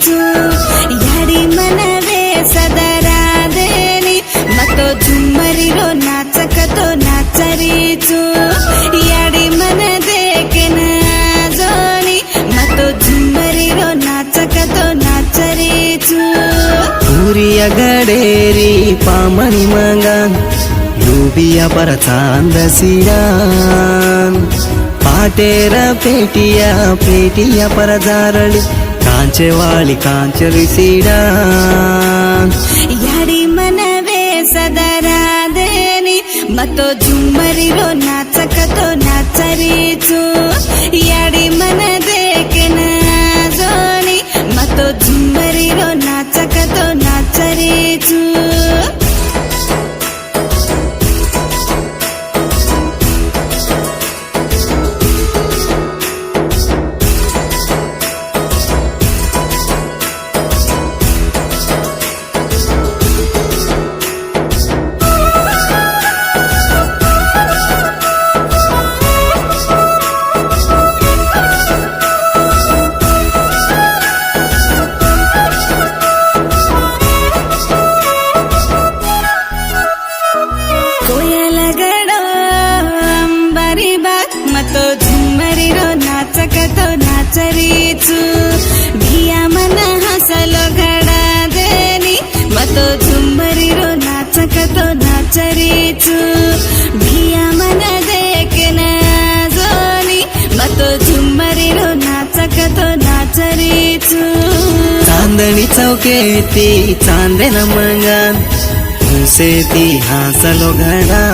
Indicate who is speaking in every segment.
Speaker 1: नाचरीचु याडी मनवे सदरादेनी मतो झुम्मरिरो नाचकतो नाचरीचु याडी मन देखेन जोनी मतो झुम्मरिरो नाचकतो नाचरीचु
Speaker 2: पुरिया गडेरी पामणी मंगान लुबिया पर चांद सिडान पाटेर पेटिया पर जारली कांचेवाली कांचरी सिडान
Speaker 1: याडी मनवे सदरादेनी मतो झुम्मरिरो नाचकतो नाचरीचु याडी मन देखेन जोनी मतो झुम्मरिरो नाचकतो नाचरीचु मतो झुम्मरिरो नाचकतो नाचरीचु भिया मन हसलो घड़ा देनी मतो झुम्मरिरो नाचकतो नाचरीचु भिया मन देखेन जोनी मतो झुम्मरिरो नाचकतो नाचरीचु
Speaker 2: चांदणी चौकेती चांदेन मंगान हुसेती हासलो घड़ा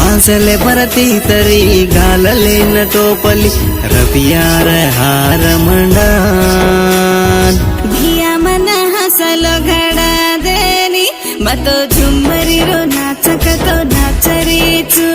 Speaker 2: हासले परती तरी घालले न टोपली रबियार हार मंडान
Speaker 1: भिया मन हसलो घड़ा देनी मतो झुम्मरिरो नाचकतो नाचरीचु